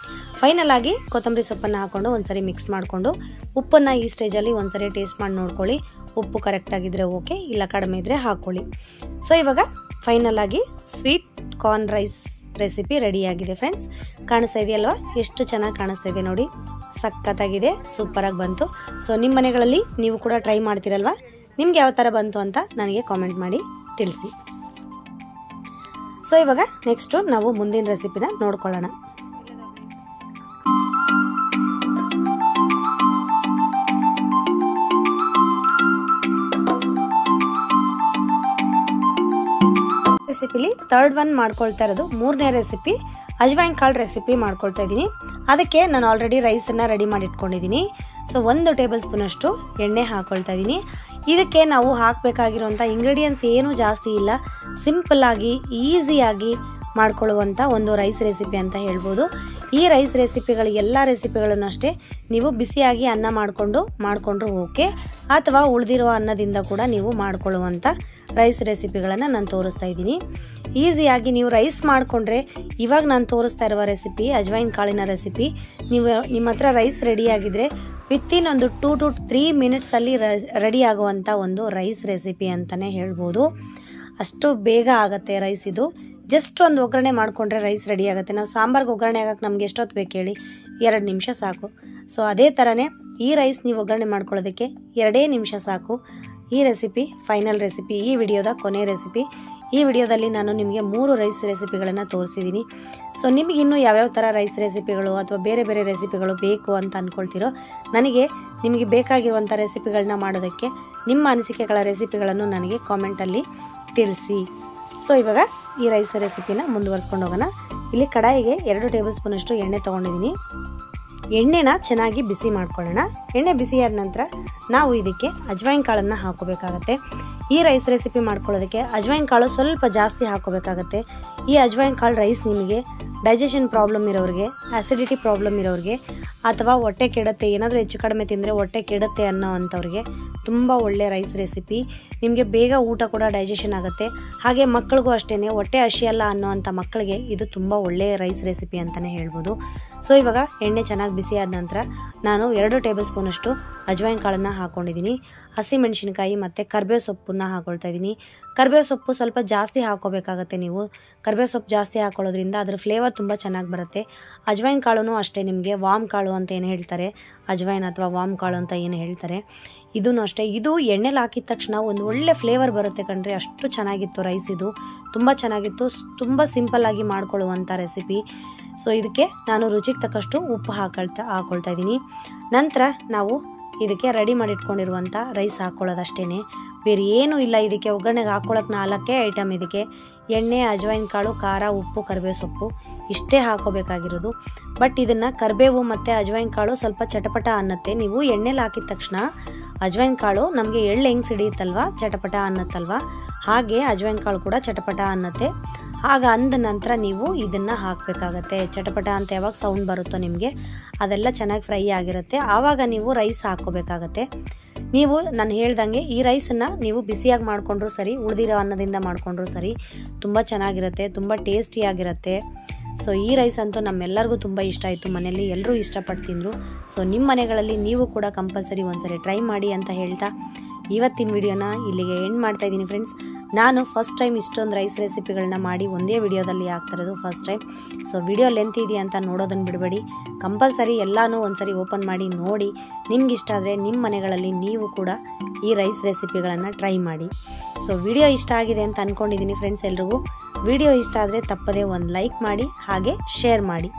ಫೈನಲ್ ಆಗಿ ಕೊತ್ತಂಬರಿ ಸೊಪ್ಪನ್ನು ಹಾಕ್ಕೊಂಡು ಒಂದ್ಸರಿ ಮಿಕ್ಸ್ ಮಾಡಿಕೊಂಡು ಉಪ್ಪನ್ನು ಈ ಸ್ಟೇಜಲ್ಲಿ ಒಂದ್ಸರಿ ಟೇಸ್ಟ್ ಮಾಡಿ ನೋಡ್ಕೊಳ್ಳಿ. ಉಪ್ಪು ಕರೆಕ್ಟಾಗಿದ್ದರೆ ಓಕೆ, ಇಲ್ಲ ಕಡಿಮೆ ಇದ್ದರೆ ಹಾಕ್ಕೊಳ್ಳಿ. ಸೊ ಇವಾಗ ಫೈನಲ್ ಆಗಿ ಸ್ವೀಟ್ ಕಾರ್ನ್ ರೈಸ್ ರೆಸಿಪಿ ರೆಡಿಯಾಗಿದೆ ಫ್ರೆಂಡ್ಸ್. ಕಾಣಿಸ್ತಾ ಇದೆಯಲ್ವಾ, ಎಷ್ಟು ಚೆನ್ನಾಗಿ ಕಾಣಿಸ್ತಾ ಇದೆ ನೋಡಿ, ಸಖತ್ತಾಗಿದೆ, ಸೂಪರಾಗಿ ಬಂತು. ಸೊ ನಿಮ್ಮ ಮನೆಗಳಲ್ಲಿ ನೀವು ಕೂಡ ಟ್ರೈ ಮಾಡ್ತೀರಲ್ವಾ, ನಿಮ್ಗೆ ಯಾವ ಥರ ಬಂತು ಅಂತ ನನಗೆ ಕಾಮೆಂಟ್ ಮಾಡಿ ತಿಳಿಸಿ. ಸೊ ಇವಾಗ ನೆಕ್ಸ್ಟು ನಾವು ಮುಂದಿನ ರೆಸಿಪಿನ ನೋಡ್ಕೊಳ್ಳೋಣ. ರೆಸಿಪಿಲಿ ಥರ್ಡ್ ಒನ್ ಮಾಡ್ಕೊಳ್ತಾ ಇರೋದು 3ನೇ ರೆಸಿಪಿ ಅಜ್ವೈನ್ ಕಾಳು ರೆಸಿಪಿ ಮಾಡ್ಕೊಳ್ತಾ ಇದ್ದೀನಿ. ಅದಕ್ಕೆ ನಾನು ಆಲ್ರೆಡಿ ರೈಸನ್ನು ರೆಡಿ ಮಾಡಿ ಇಟ್ಕೊಂಡಿದ್ದೀನಿ. ಸೊ 1 ಟೇಬಲ್ ಸ್ಪೂನಷ್ಟು ಎಣ್ಣೆ ಹಾಕ್ಕೊಳ್ತಾ ಇದ್ದೀನಿ. ಇದಕ್ಕೆ ನಾವು ಹಾಕಬೇಕಾಗಿರುವಂಥ ಇಂಗ್ರೀಡಿಯೆಂಟ್ಸ್ ಏನೂ ಜಾಸ್ತಿ ಇಲ್ಲ, ಸಿಂಪಲ್ಲಾಗಿ ಈಸಿಯಾಗಿ ಮಾಡ್ಕೊಳ್ಳುವಂಥ ಒಂದು ರೈಸ್ ರೆಸಿಪಿ ಅಂತ ಹೇಳ್ಬೋದು. ಈ ರೈಸ್ ರೆಸಿಪಿಗಳು ಎಲ್ಲ ರೆಸಿಪಿಗಳನ್ನು ಅಷ್ಟೇ ನೀವು ಬಿಸಿಯಾಗಿ ಅನ್ನ ಮಾಡಿಕೊಂಡ್ರು ಓಕೆ, ಅಥವಾ ಉಳಿದಿರೋ ಅನ್ನದಿಂದ ಕೂಡ ನೀವು ಮಾಡ್ಕೊಳ್ಳುವಂಥ ರೈಸ್ ರೆಸಿಪಿಗಳನ್ನು ನಾನು ತೋರಿಸ್ತಾ ಇದ್ದೀನಿ. ಈಸಿಯಾಗಿ ನೀವು ರೈಸ್ ಮಾಡಿಕೊಂಡ್ರೆ, ಇವಾಗ ನಾನು ತೋರಿಸ್ತಾ ಇರುವ ರೆಸಿಪಿ ಅಜ್ವೈನ್ ಕಾಳಿನ ರೆಸಿಪಿ, ನೀವು ನಿಮ್ಮ ಹತ್ರ ರೈಸ್ ರೆಡಿಯಾಗಿದ್ದರೆ ವಿತಿನ್ ಒಂದು 2 to 3 ಮಿನಿಟ್ಸಲ್ಲಿ ರೆಡಿ ಆಗುವಂಥ ಒಂದು ರೈಸ್ ರೆಸಿಪಿ ಅಂತಲೇ ಹೇಳ್ಬೋದು. ಅಷ್ಟು ಬೇಗ ಆಗುತ್ತೆ ರೈಸ್ ಇದು. ಜಸ್ಟ್ ಒಂದು ಒಗ್ಗರಣೆ ಮಾಡಿಕೊಂಡ್ರೆ ರೈಸ್ ರೆಡಿ ಆಗುತ್ತೆ. ನಾವು ಸಾಂಬಾರ್ಗೆ ಒಗ್ಗರಣೆ ಆಗೋಕ್ಕೆ ನಮ್ಗೆ ಎಷ್ಟೊತ್ತು ಬೇಕು ಹೇಳಿ, 2 ನಿಮಿಷ ಸಾಕು. ಸೊ ಅದೇ ಥರನೇ ಈ ರೈಸ್ ನೀವು ಒಗ್ಗರಣೆ ಮಾಡ್ಕೊಳ್ಳೋದಕ್ಕೆ 2 ನಿಮಿಷ ಸಾಕು. ಈ ರೆಸಿಪಿ ಫೈನಲ್ ರೆಸಿಪಿ, ಈ ವಿಡಿಯೋದ ಕೊನೆ ರೆಸಿಪಿ. ಈ ವಿಡಿಯೋದಲ್ಲಿ ನಾನು ನಿಮಗೆ 3 ರೈಸ್ ರೆಸಿಪಿಗಳನ್ನು ತೋರಿಸಿದ್ದೀನಿ. ಸೊ ನಿಮಗೆ ಇನ್ನೂ ಯಾವ್ಯಾವ ಥರ ರೈಸ್ ರೆಸಿಪಿಗಳು ಅಥವಾ ಬೇರೆ ಬೇರೆ ರೆಸಿಪಿಗಳು ಬೇಕು ಅಂತ ಅಂದ್ಕೊಳ್ತೀರೋ, ನಿಮಗೆ ಬೇಕಾಗಿರುವಂಥ ರೆಸಿಪಿಗಳನ್ನ ಮಾಡೋದಕ್ಕೆ ನಿಮ್ಮ ಅನಿಸಿಕೆಗಳ ರೆಸಿಪಿಗಳನ್ನು ನನಗೆ ಕಾಮೆಂಟಲ್ಲಿ ತಿಳಿಸಿ. ಸೊ ಇವಾಗ ಈ ರೈಸ್ ರೆಸಿಪಿನ ಮುಂದುವರಿಸ್ಕೊಂಡು ಹೋಗೋಣ. ಇಲ್ಲಿ ಕಡಾಯಿಗೆ 2 ಟೇಬಲ್ ಸ್ಪೂನಷ್ಟು ಎಣ್ಣೆ ತೊಗೊಂಡಿದ್ದೀನಿ. ಎಣ್ಣೆನ ಚೆನ್ನಾಗಿ ಬಿಸಿ ಮಾಡ್ಕೊಳ್ಳೋಣ. ಎಣ್ಣೆ ಬಿಸಿಯಾದ ನಂತರ ನಾವು ಇದಕ್ಕೆ ಅಜ್ವೈನ್ ಕಾಳನ್ನು ಹಾಕೋಬೇಕಾಗತ್ತೆ. ಈ ರೈಸ್ ರೆಸಿಪಿ ಮಾಡ್ಕೊಳ್ಳೋದಕ್ಕೆ ಅಜ್ವೈನ್ ಕಾಳು ಸ್ವಲ್ಪ ಜಾಸ್ತಿ ಹಾಕೋಬೇಕಾಗತ್ತೆ. ಈ ಅಜ್ವೈನ್ ಕಾಳು ರೈಸ್ ನಿಮಗೆ ಡೈಜೆಷನ್ ಪ್ರಾಬ್ಲಮ್ ಇರೋರಿಗೆ, ಆಸಿಡಿಟಿ ಪ್ರಾಬ್ಲಮ್ ಇರೋರಿಗೆ, ಅಥವಾ ಹೊಟ್ಟೆ ಕೆಡುತ್ತೆ, ಏನಾದರೂ ಹೆಚ್ಚು ಕಡಿಮೆ ತಿಂದರೆ ಹೊಟ್ಟೆ ಕೆಡುತ್ತೆ ಅನ್ನೋ ಅಂಥವ್ರಿಗೆ ತುಂಬ ಒಳ್ಳೆ ರೈಸ್ ರೆಸಿಪಿ. ನಿಮಗೆ ಬೇಗ ಊಟ ಕೂಡ ಡೈಜೆಷನ್ ಆಗುತ್ತೆ. ಹಾಗೆ ಮಕ್ಕಳಿಗೂ ಅಷ್ಟೇ, ಹೊಟ್ಟೆ ಹಸಿಯಲ್ಲ ಅನ್ನೋ ಅಂಥ ಮಕ್ಕಳಿಗೆ ಇದು ತುಂಬ ಒಳ್ಳೆಯ ರೈಸ್ ರೆಸಿಪಿ ಅಂತಲೇ ಹೇಳ್ಬೋದು. ಸೊ ಇವಾಗ ಎಣ್ಣೆ ಚೆನ್ನಾಗಿ ಬಿಸಿ ಆದ ನಂತರ ನಾನು 2 ಟೇಬಲ್ ಸ್ಪೂನಷ್ಟು ಅಜ್ವೈನ್ ಕಾಳನ್ನು ಹಾಕ್ಕೊಂಡಿದ್ದೀನಿ. ಹಸಿಮೆಣಸಿನ್ಕಾಯಿ ಮತ್ತು ಕರಿಬೇವು ಸೊಪ್ಪನ್ನು ಹಾಕ್ಕೊಳ್ತಾ ಇದ್ದೀನಿ. ಕರಿಬೇವು ಸೊಪ್ಪು ಸ್ವಲ್ಪ ಜಾಸ್ತಿ ಹಾಕೋಬೇಕಾಗತ್ತೆ. ನೀವು ಕರಿಬೇವು ಸೊಪ್ಪು ಜಾಸ್ತಿ ಹಾಕೊಳ್ಳೋದ್ರಿಂದ ಅದರ ಫ್ಲೇವರ್ ತುಂಬ ಚೆನ್ನಾಗಿ ಬರುತ್ತೆ. ಅಜ್ವೈನ್ ಕಾಳು ಅಷ್ಟೇ, ನಿಮಗೆ ವಾಮ್ ಕಾಳು ಅಂತ ಏನು ಹೇಳ್ತಾರೆ, ಅಜ್ವೈನ್ ಅಥವಾ ವಾಮ್ ಕಾಳು ಅಂತ ಏನು ಹೇಳ್ತಾರೆ, ಇದೂ ಅಷ್ಟೇ. ಇದು ಎಣ್ಣೆಲಿ ಹಾಕಿದ ತಕ್ಷಣ ಒಂದು ಒಳ್ಳೆ ಫ್ಲೇವರ್ ಬರುತ್ತೆ ಕಣ್ರಿ. ಅಷ್ಟು ಚೆನ್ನಾಗಿತ್ತು ರೈಸ್, ಇದು ತುಂಬ ಚೆನ್ನಾಗಿತ್ತು. ತುಂಬ ಸಿಂಪಲ್ಲಾಗಿ ಮಾಡ್ಕೊಳ್ಳುವಂಥ ರೆಸಿಪಿ. ಸೊ ಇದಕ್ಕೆ ನಾನು ರುಚಿಗೆ ತಕ್ಕಷ್ಟು ಉಪ್ಪು ಹಾಕ್ಕೊಳ್ತಾ ಇದ್ದೀನಿ. ನಂತರ ನಾವು ಇದಕ್ಕೆ ರೆಡಿ ಮಾಡಿಟ್ಕೊಂಡಿರುವಂಥ ರೈಸ್ ಹಾಕ್ಕೊಳ್ಳೋದಷ್ಟೇ, ಬೇರೆ ಏನೂ ಇಲ್ಲ. ಇದಕ್ಕೆ ಒಗ್ಗರಣೆಗೆ ಹಾಕ್ಕೊಳ್ಳೋಕೆ 4 ಐಟಮ್. ಇದಕ್ಕೆ ಎಣ್ಣೆ, ಅಜ್ವೈನ್ ಕಾಳು, ಖಾರ, ಉಪ್ಪು, ಕರಿಬೇವು ಸೊಪ್ಪು ಇಷ್ಟೇ ಹಾಕೋಬೇಕಾಗಿರೋದು. ಬಟ್ ಇದನ್ನು ಕರಿಬೇವು ಮತ್ತು ಅಜ್ವೈನ್ ಕಾಳು ಸ್ವಲ್ಪ ಚಟಪಟ ಅನ್ನತ್ತೆ. ನೀವು ಎಣ್ಣೆಲಿ ಹಾಕಿದ ತಕ್ಷಣ ಅಜ್ವೈನ್ ಕಾಳು ನಮಗೆ ಎಳ್ಳು ಹೆಂಗೆ ಸಿಡಿಯುತ್ತಲ್ವ, ಚಟಪಟ ಅನ್ನತ್ತಲ್ವ, ಹಾಗೆ ಅಜ್ವೈನ್ ಕಾಳು ಕೂಡ ಚಟಪಟ ಅನ್ನತ್ತೆ. ಆಗ ಅಂದ ನಂತರ ನೀವು ಇದನ್ನು ಹಾಕಬೇಕಾಗತ್ತೆ. ಚಟಪಟ ಅಂತ ಯಾವಾಗ ಸೌಂಡ್ ಬರುತ್ತೋ ನಿಮಗೆ, ಅದೆಲ್ಲ ಚೆನ್ನಾಗಿ ಫ್ರೈ ಆಗಿರುತ್ತೆ. ಆವಾಗ ನೀವು ರೈಸ್ ಹಾಕ್ಕೋಬೇಕಾಗತ್ತೆ. ನೀವು ನಾನು ಹೇಳ್ದಂಗೆ ಈ ರೈಸನ್ನು ನೀವು ಬಿಸಿಯಾಗಿ ಮಾಡಿಕೊಂಡ್ರೂ ಸರಿ, ಉಳಿದಿರೋ ಅನ್ನದಿಂದ ಮಾಡಿಕೊಂಡ್ರೂ ಸರಿ, ತುಂಬ ಚೆನ್ನಾಗಿರುತ್ತೆ, ತುಂಬ ಟೇಸ್ಟಿಯಾಗಿರುತ್ತೆ. ಸೊ ಈ ರೈಸ್ ಅಂತೂ ನಮ್ಮೆಲ್ಲರಿಗೂ ತುಂಬ ಇಷ್ಟ ಆಯಿತು. ಮನೆಯಲ್ಲಿ ಎಲ್ಲರೂ ಇಷ್ಟಪಟ್ಟು ತಿಂದರು. ಸೊ ನಿಮ್ಮ ಮನೆಗಳಲ್ಲಿ ನೀವು ಕೂಡ ಕಂಪಲ್ಸರಿ ಒಂದ್ಸರಿ ಟ್ರೈ ಮಾಡಿ ಅಂತ ಹೇಳ್ತಾ ಇವತ್ತಿನ ವಿಡಿಯೋನ ಇಲ್ಲಿಗೆ ಎಂಡ್ ಮಾಡ್ತಾಯಿದ್ದೀನಿ ಫ್ರೆಂಡ್ಸ್. ನಾನು ಫಸ್ಟ್ ಟೈಮ್ ಇಷ್ಟೊಂದು ರೈಸ್ ರೆಸಿಪಿಗಳನ್ನ ಮಾಡಿ ಒಂದೇ ವಿಡಿಯೋದಲ್ಲಿ ಹಾಕ್ತಿರೋದು first time. So video length ಇದೆಯಾ ಅಂತ ನೋಡೋದನ್ನು ಬಿಡಬೇಡಿ, ಕಂಪಲ್ಸರಿ ಎಲ್ಲನೂ ಒಂದ್ಸರಿ ಓಪನ್ ಮಾಡಿ ನೋಡಿ. ನಿಮ್ಗೆ ಇಷ್ಟ ಆದರೆ ನಿಮ್ಮ ಮನೆಗಳಲ್ಲಿ ನೀವು ಕೂಡ ಈ ರೈಸ್ ರೆಸಿಪಿಗಳನ್ನು ಟ್ರೈ ಮಾಡಿ. ಸೊ ವಿಡಿಯೋ ಇಷ್ಟ ಆಗಿದೆ ಅಂತ ಅಂದ್ಕೊಂಡಿದ್ದೀನಿ ಫ್ರೆಂಡ್ಸ್. ಎಲ್ರಿಗೂ ವಿಡಿಯೋ ಇಷ್ಟ ಆದರೆ ತಪ್ಪದೇ ಒಂದು ಲೈಕ್ ಮಾಡಿ, ಹಾಗೆ ಶೇರ್ ಮಾಡಿ.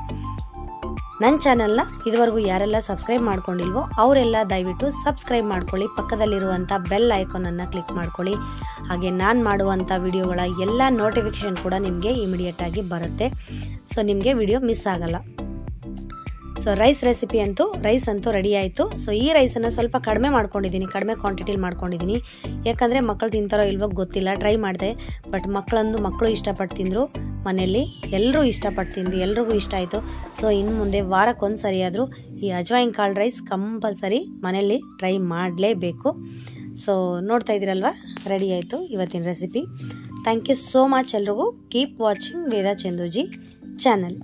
ನನ್ನ ಚಾನಲ್ನ ಇದುವರೆಗೂ ಯಾರೆಲ್ಲ ಸಬ್ಸ್ಕ್ರೈಬ್ ಮಾಡ್ಕೊಂಡಿಲ್ವೋ ಅವರೆಲ್ಲ ದಯವಿಟ್ಟು ಸಬ್ಸ್ಕ್ರೈಬ್ ಮಾಡ್ಕೊಳ್ಳಿ. ಪಕ್ಕದಲ್ಲಿರುವಂಥ ಬೆಲ್ ಐಕಾನನ್ನು ಕ್ಲಿಕ್ ಮಾಡ್ಕೊಳ್ಳಿ. ಹಾಗೆ ನಾನು ಮಾಡುವಂಥ ವಿಡಿಯೋಗಳ ಎಲ್ಲ ನೋಟಿಫಿಕೇಷನ್ ಕೂಡ ನಿಮಗೆ ಇಮಿಡಿಯೇಟಾಗಿ ಬರುತ್ತೆ. ಸೊ ನಿಮಗೆ ವಿಡಿಯೋ ಮಿಸ್ ಆಗಲ್ಲ. ಸೊ ರೈಸ್ ಅಂತೂ ರೆಡಿ ಆಯಿತು. ಸೊ ಈ ರೈಸನ್ನು ಸ್ವಲ್ಪ ಕಡಿಮೆ ಮಾಡ್ಕೊಂಡಿದ್ದೀನಿ, ಕಡಿಮೆ ಕ್ವಾಂಟಿಟಿಲಿ ಮಾಡ್ಕೊಂಡಿದ್ದೀನಿ. ಯಾಕಂದರೆ ಮಕ್ಕಳು ತಿಂತಾರೋ ಇಲ್ವೋ ಗೊತ್ತಿಲ್ಲ, ಟ್ರೈ ಮಾಡಿದೆ. ಬಟ್ ಮಕ್ಕಳು ಇಷ್ಟಪಟ್ಟು ತಿಂದರು, ಮನೆಯಲ್ಲಿ ಎಲ್ಲರೂ ಇಷ್ಟಪಟ್ಟು ತಿಂದರು, ಎಲ್ರಿಗೂ ಇಷ್ಟ ಆಯಿತು. ಸೊ ಇನ್ನು ಮುಂದೆ ವಾರಕ್ಕೊಂದು ಸರಿ ಆದರೂ ಈ ಅಜ್ವೈನ್ ಕಾಳು ರೈಸ್ ಕಂಪಲ್ಸರಿ ಮನೆಯಲ್ಲಿ ಟ್ರೈ ಮಾಡಲೇಬೇಕು. ಸೊ ನೋಡ್ತಾ ಇದ್ದೀರಲ್ವ, ರೆಡಿ ಆಯಿತು ಇವತ್ತಿನ recipe. Thank you so much ಎಲ್ರಿಗೂ. Keep watching Veda Chanduji channel.